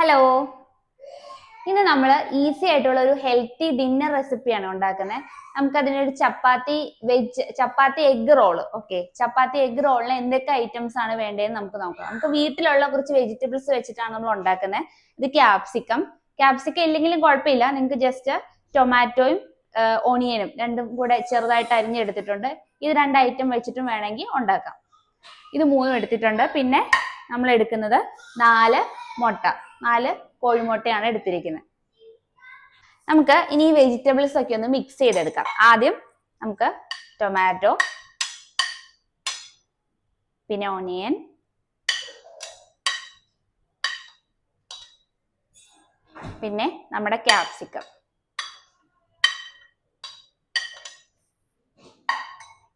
Hello, ഇന്ന് നമ്മൾ easy ആയിട്ടുള്ള ഒരു ഹെൽത്തി ഡിന്നർ റെസിപ്പിയാണ് ഉണ്ടാക്കുന്നത്. നമുക്ക് അതിനൊരു ചപ്പാത്തി എഗ് റോള്. ഓക്കെ, ചപ്പാത്തി എഗ് റോളിന് എന്തൊക്കെ ഐറ്റംസ് ആണ് വേണ്ടതെന്ന് നമുക്ക് നോക്കാം. നമുക്ക് വീട്ടിലുള്ള കുറച്ച് വെജിറ്റബിൾസ് വെച്ചിട്ടാണ് നമ്മൾ ഉണ്ടാക്കുന്നത്. ഇത് ക്യാപ്സിക്കം ഇല്ലെങ്കിലും കുഴപ്പമില്ല. നിങ്ങൾക്ക് ജസ്റ്റ് ടൊമാറ്റോയും ഓണിയനും രണ്ടും കൂടെ ചെറുതായിട്ട് അരിഞ്ഞെടുത്തിട്ടുണ്ട്. ഇത് രണ്ട് ഐറ്റം വെച്ചിട്ടും വേണമെങ്കിൽ ഉണ്ടാക്കാം. ഇത് മൂന്നും എടുത്തിട്ടുണ്ട്. പിന്നെ നമ്മൾ എടുക്കുന്നത് 4 കോഴിമുട്ടയാണ് എടുത്തിരിക്കുന്നത്. നമുക്ക് ഇനി ഈ വെജിറ്റബിൾസ് ഒക്കെ ഒന്ന് മിക്സ് ചെയ്തെടുക്കാം. ആദ്യം നമുക്ക് ടൊമാറ്റോ, പിന്നെ ഓണിയൻ, പിന്നെ നമ്മുടെ ക്യാപ്സിക്കം,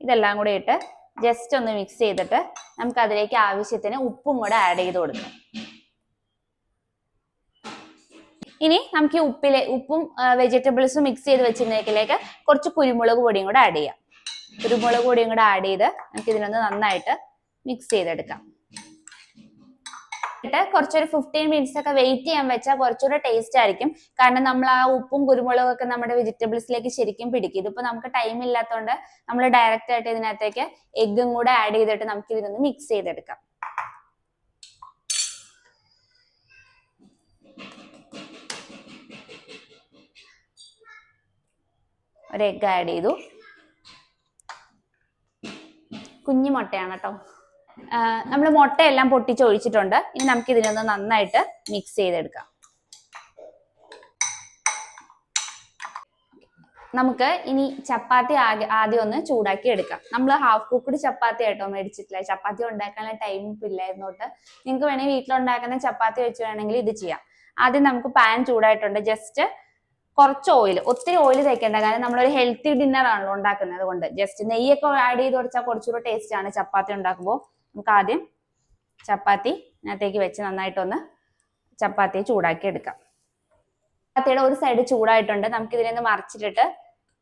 ഇതെല്ലാം കൂടെ ഇട്ട് ജസ്റ്റ് ഒന്ന് മിക്സ് ചെയ്തിട്ട് നമുക്ക് അതിലേക്ക് ആവശ്യത്തിന് ഉപ്പും കൂടെ ആഡ് ചെയ്ത് കൊടുക്കാം. ഇനി നമുക്ക് ഈ ഉപ്പും വെജിറ്റബിൾസും മിക്സ് ചെയ്ത് വെച്ചിരുന്നേക്കിലേക്ക് കുറച്ച് കുരുമുളക് പൊടിയും കൂടെ ആഡ് ചെയ്യാം. കുരുമുളക് പൊടിയും കൂടെ ആഡ് ചെയ്ത് നമുക്ക് ഇതിനൊന്ന് നന്നായിട്ട് മിക്സ് ചെയ്തെടുക്കാം. കുറച്ചൊരു 15 മിനിറ്റ്സ് ഒക്കെ വെയിറ്റ് ചെയ്യാൻ വെച്ചാൽ കുറച്ചുകൂടെ ടേസ്റ്റ് ആയിരിക്കും. കാരണം നമ്മൾ ആ ഉപ്പും കുരുമുളകും ഒക്കെ നമ്മുടെ വെജിറ്റബിൾസിലേക്ക് ശരിക്കും പിടിക്കും. ഇതിപ്പോ നമുക്ക് ടൈം ഇല്ലാത്തതുകൊണ്ട് നമ്മൾ ഡയറക്റ്റ് ആയിട്ട് ഇതിനകത്തേക്ക് എഗ്ഗും കൂടെ ആഡ് ചെയ്തിട്ട് നമുക്ക് ഇതിനൊന്ന് മിക്സ് ചെയ്തെടുക്കാം. ഒരു എഗ്ഗ് ആഡ് ചെയ്തു. കുഞ്ഞു മുട്ടയാണ് കേട്ടോ. നമ്മൾ മുട്ടയെല്ലാം പൊട്ടിച്ചൊഴിച്ചിട്ടുണ്ട്. ഇനി നമുക്ക് ഇതിനൊന്ന് നന്നായിട്ട് മിക്സ് ചെയ്തെടുക്കാം. നമുക്ക് ഇനി ചപ്പാത്തി ആദ്യം ഒന്ന് ചൂടാക്കി എടുക്കാം. നമ്മൾ ഹാഫ് കുക്ക്ഡ് ചപ്പാത്തി ആയിട്ടോ മേടിച്ചിട്ടില്ല. ചപ്പാത്തി ഉണ്ടാക്കാനുള്ള ടൈം ഇല്ലായിരുന്നോട്ട് നിങ്ങൾക്ക് വേണമെങ്കിൽ വീട്ടിലുണ്ടാക്കുന്ന ചപ്പാത്തി വെച്ച് വേണമെങ്കിൽ ഇത് ചെയ്യാം. ആദ്യം നമുക്ക് പാൻ ചൂടായിട്ടുണ്ട്. ജസ്റ്റ് കുറച്ച് ഓയിൽ, ഒത്തിരി ഓയിൽ തേക്കേണ്ട. കാരണം നമ്മളൊരു ഹെൽത്തി ഡിന്നർ ആണല്ലോ ഉണ്ടാക്കുന്നത്. അതുകൊണ്ട് ജസ്റ്റ് നെയ്യൊക്കെ ആഡ് ചെയ്ത് കൊടുത്താൽ കുറച്ചുകൂടെ ടേസ്റ്റ് ആണ് ചപ്പാത്തി ഉണ്ടാക്കുമ്പോൾ. നമുക്ക് ആദ്യം ചപ്പാത്തി ഇതിനകത്തേക്ക് വെച്ച് നന്നായിട്ടൊന്ന് ചപ്പാത്തി ചൂടാക്കി എടുക്കാം. ചപ്പാത്തിയുടെ ഒരു സൈഡ് ചൂടായിട്ടുണ്ട്. നമുക്ക് ഇതിനെ മറിച്ചിട്ടിട്ട്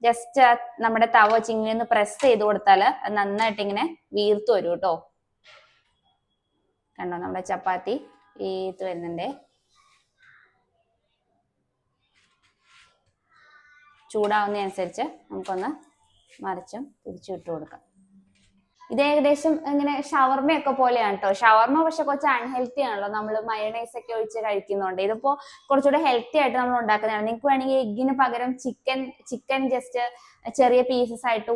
ജസ്റ്റ് നമ്മുടെ തവ ചിങ്ങി ഒന്ന് പ്രസ് ചെയ്ത് കൊടുത്താൽ അത് നന്നായിട്ട് ഇങ്ങനെ വീർത്ത് വരും കേട്ടോ. കണ്ടോ, നമ്മുടെ ചപ്പാത്തി വീർത്ത് വരുന്നുണ്ടേ. ചൂടാവുന്നതനുസരിച്ച് നമുക്കൊന്ന് മറിച്ചും തിരിച്ചു ഇട്ട് കൊടുക്കാം. ഇത് ഏകദേശം ഇങ്ങനെ ഷവർമയൊക്കെ പോലെയാണ് കേട്ടോ. ഷവർമ പക്ഷെ കുറച്ച് അൺഹെൽത്തി ആണല്ലോ, നമ്മൾ മയണൈസ് ഒക്കെ ഒഴിച്ച് കഴിക്കുന്നുണ്ട്. ഇതിപ്പോ കുറച്ചുകൂടെ ഹെൽത്തി ആയിട്ട് നമ്മൾ ഉണ്ടാക്കുന്നതാണ്. നിങ്ങൾക്ക് വേണമെങ്കിൽ എഗ്ഗിന് പകരം ചിക്കൻ ജസ്റ്റ് ചെറിയ പീസസ് ആയിട്ട്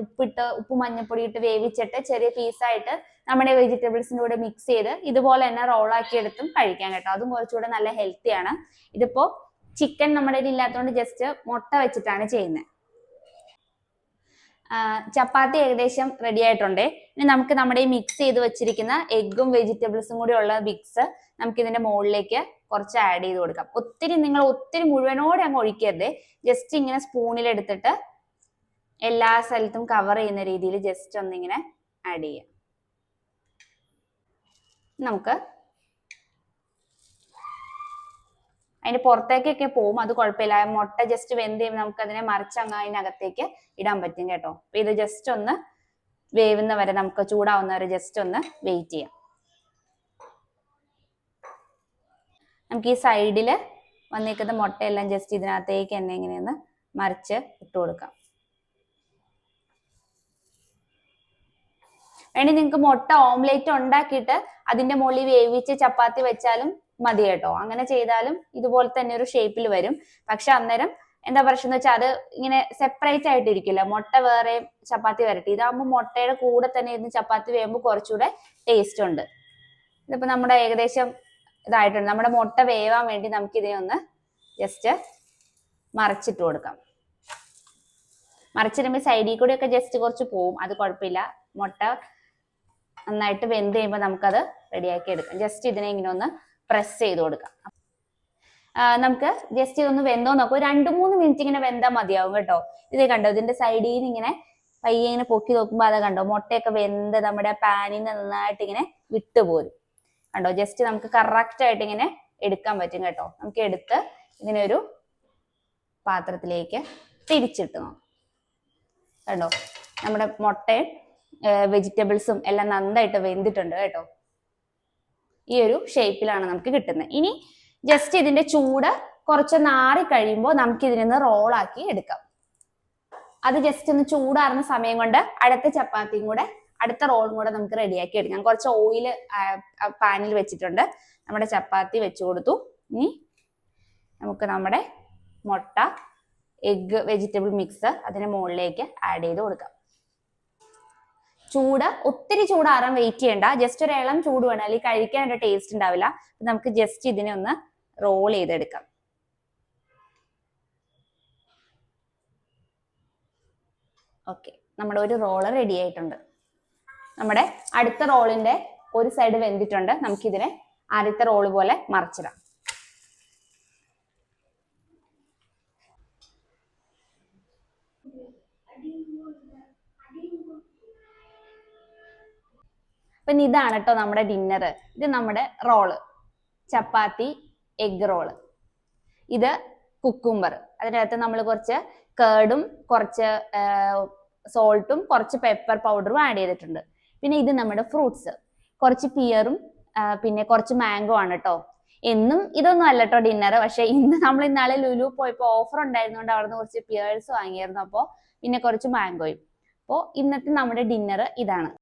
ഉപ്പ് മഞ്ഞപ്പൊടി ഇട്ട് വേവിച്ചിട്ട് ചെറിയ പീസായിട്ട് നമ്മുടെ വെജിറ്റബിൾസിൻ്റെ കൂടെ മിക്സ് ചെയ്ത് ഇതുപോലെ തന്നെ റോളാക്കി എടുത്തും കഴിക്കാൻ കേട്ടോ. അതും കുറച്ചുകൂടെ നല്ല ഹെൽത്തിയാണ്. ഇതിപ്പോ ചിക്കൻ നമ്മുടെ കയ്യിൽ ഇല്ലാത്തതുകൊണ്ട് ജസ്റ്റ് മുട്ട വെച്ചിട്ടാണ് ചെയ്യുന്നത്. ചപ്പാത്തി ഏകദേശം റെഡി ആയിട്ടുണ്ട്. ഇനി നമുക്ക് നമ്മുടെ ഈ മിക്സ് ചെയ്ത് വെച്ചിരിക്കുന്ന എഗ്ഗും വെജിറ്റബിൾസും കൂടി ഉള്ള മിക്സ് നമുക്ക് ഇതിന്റെ മുകളിലേക്ക് കുറച്ച് ആഡ് ചെയ്ത് കൊടുക്കാം. നിങ്ങൾ ഒത്തിരി മുഴുവനോടെ അങ്ങ് ഒഴിക്കരുത്. ജസ്റ്റ് ഇങ്ങനെ സ്പൂണിൽ എടുത്തിട്ട് എല്ലാ സ്ഥലത്തും കവർ ചെയ്യുന്ന രീതിയിൽ ജസ്റ്റ് ഒന്നിങ്ങനെ ആഡ് ചെയ്യാം. നമുക്ക് അതിന്റെ പുറത്തേക്കൊക്കെ പോവും, അത് കുഴപ്പമില്ല. മുട്ട ജസ്റ്റ് വെന്ത് ചെയ്യുമ്പോൾ നമുക്ക് അതിനെ മറിച്ചങ്ങ് അതിനകത്തേക്ക് ഇടാൻ പറ്റും കേട്ടോ. അപ്പൊ ഇത് ജസ്റ്റ് ഒന്ന് വേവുന്ന വരെ, നമുക്ക് ചൂടാവുന്നവരെ ജസ്റ്റ് ഒന്ന് വെയിറ്റ് ചെയ്യാം. നമുക്ക് ഈ സൈഡില് വന്നിരിക്കുന്ന മുട്ടയെല്ലാം ജസ്റ്റ് ഇതിനകത്തേക്ക് തന്നെ ഇങ്ങനെയൊന്ന് മറിച്ച് ഇട്ട് കൊടുക്കാം. വേണ്ടി നിങ്ങൾക്ക് മുട്ട ഓംലേറ്റ് ഉണ്ടാക്കിയിട്ട് അതിന്റെ മുകളിൽ വേവിച്ച് ചപ്പാത്തി വെച്ചാലും മതി കേട്ടോ. അങ്ങനെ ചെയ്താലും ഇതുപോലെ തന്നെ ഒരു ഷേപ്പിൽ വരും. പക്ഷെ അന്നേരം എന്താ പ്രശ്നം എന്ന് വെച്ചാൽ അത് ഇങ്ങനെ സെപ്പറേറ്റ് ആയിട്ടിരിക്കില്ല. മുട്ട വേറെ ചപ്പാത്തി വരട്ടെ. ഇതാകുമ്പോൾ മുട്ടയുടെ കൂടെ തന്നെ ഇരുന്ന് ചപ്പാത്തി വേകുമ്പോൾ കുറച്ചുകൂടെ ടേസ്റ്റ് ഉണ്ട്. ഇതിപ്പോ നമ്മുടെ ഏകദേശം ഇതായിട്ടുണ്ട്. നമ്മുടെ മുട്ട വേവാൻ വേണ്ടി നമുക്ക് ഇതിനെ ഒന്ന് ജസ്റ്റ് മറിച്ചിട്ട് കൊടുക്കാം. മറിച്ചിടുമ്പോൾ സൈഡിൽ കൂടെ ഒക്കെ ജസ്റ്റ് കുറച്ച് പോവും, അത് കുഴപ്പമില്ല. മുട്ട നന്നായിട്ട് വെന്ത് കഴിയുമ്പോൾ നമുക്കത് റെഡിയാക്കി എടുക്കാം. ജസ്റ്റ് ഇതിനെ ഇങ്ങനെ ഒന്ന് പ്രസ് ചെയ്ത് കൊടുക്കാം. നമുക്ക് ജസ്റ്റ് ഇതൊന്ന് വെന്തോ നോക്കും. 2-3 മിനിറ്റ് ഇങ്ങനെ വെന്താൽ മതിയാവും കേട്ടോ. ഇത് കണ്ടോ, ഇതിന്റെ സൈഡിൽ നിന്ന് ഇങ്ങനെ പയ്യെ ഇങ്ങനെ പൊക്കി നോക്കുമ്പോൾ അത് കണ്ടോ, മുട്ടയൊക്കെ വെന്ത് നമ്മുടെ പാനിൽ നിന്ന് നന്നായിട്ട് ഇങ്ങനെ വിട്ടുപോരും കണ്ടോ. ജസ്റ്റ് നമുക്ക് കറക്റ്റ് ആയിട്ട് ഇങ്ങനെ എടുക്കാൻ പറ്റും കേട്ടോ. നമുക്ക് എടുത്ത് ഇതിനൊരു പാത്രത്തിലേക്ക് തിരിച്ചിട്ട് നോക്കാം. കണ്ടോ, നമ്മുടെ മുട്ടയും വെജിറ്റബിൾസും എല്ലാം നന്നായിട്ട് വെന്തിട്ടുണ്ട് കേട്ടോ. ഈ ഒരു ഷേപ്പിലാണ് നമുക്ക് കിട്ടുന്നത്. ഇനി ജസ്റ്റ് ഇതിന്റെ ചൂട് കുറച്ച് നാറി കഴിയുമ്പോൾ നമുക്ക് ഇതിൽ നിന്ന് റോളാക്കി എടുക്കാം. അത് ജസ്റ്റ് ഒന്ന് ചൂടാറുന്ന സമയം കൊണ്ട് അടുത്ത ചപ്പാത്തിയും കൂടെ അടുത്ത റോളും കൂടെ നമുക്ക് റെഡിയാക്കി എടുക്കാം. കുറച്ച് ഓയിൽ പാനിൽ വെച്ചിട്ടുണ്ട്. നമ്മുടെ ചപ്പാത്തി വെച്ചു കൊടുത്തു. ഇനി നമുക്ക് നമ്മുടെ മുട്ട, എഗ്ഗ്, വെജിറ്റബിൾ മിക്സ് അതിന് മുകളിലേക്ക് ആഡ് ചെയ്ത് കൊടുക്കാം. ചൂട് ഒത്തിരി ചൂടാറാൻ വെയിറ്റ് ചെയ്യണ്ട. ജസ്റ്റ് ഒരു ഇളം ചൂട് വേണം, അല്ലെങ്കിൽ കഴിക്കാൻ ഒരു ടേസ്റ്റ് ഉണ്ടാവില്ല. നമുക്ക് ജസ്റ്റ് ഇതിനെ ഒന്ന് റോൾ ചെയ്തെടുക്കാം. ഓക്കെ, നമ്മുടെ ഒരു റോള് റെഡി ആയിട്ടുണ്ട്. നമ്മുടെ അടുത്ത റോളിന്റെ ഒരു സൈഡ് വെന്തിട്ടുണ്ട്. നമുക്കിതിനെ ആദ്യത്തെ റോള് പോലെ മറിച്ചിടാം. അപ്പം ഇതാണ് കേട്ടോ നമ്മുടെ ഡിന്നർ. ഇത് നമ്മുടെ റോള്, ചപ്പാത്തി എഗ് റോള്. ഇത് കുക്കുംബർ, അതിനകത്ത് നമ്മൾ കുറച്ച് കേർഡും കുറച്ച് സോൾട്ടും കുറച്ച് പെപ്പർ പൗഡറും ആഡ് ചെയ്തിട്ടുണ്ട്. പിന്നെ ഇത് നമ്മുടെ ഫ്രൂട്ട്സ്, കുറച്ച് പിയറും പിന്നെ കുറച്ച് മാംഗോ ആണ് കേട്ടോ. എന്നും ഇതൊന്നും അല്ല കേട്ടോ ഡിന്നർ. പക്ഷെ ഇന്ന് നമ്മൾ ഇന്നാളെ ലുലു പോയപ്പോൾ ഓഫർ ഉണ്ടായിരുന്നോണ്ട് അവിടെ നിന്ന് കുറച്ച് പിയേഴ്സ് വാങ്ങിയായിരുന്നു. അപ്പോൾ പിന്നെ കുറച്ച് മാംഗോയും. അപ്പോൾ ഇന്നത്തെ നമ്മുടെ ഡിന്നർ ഇതാണ്.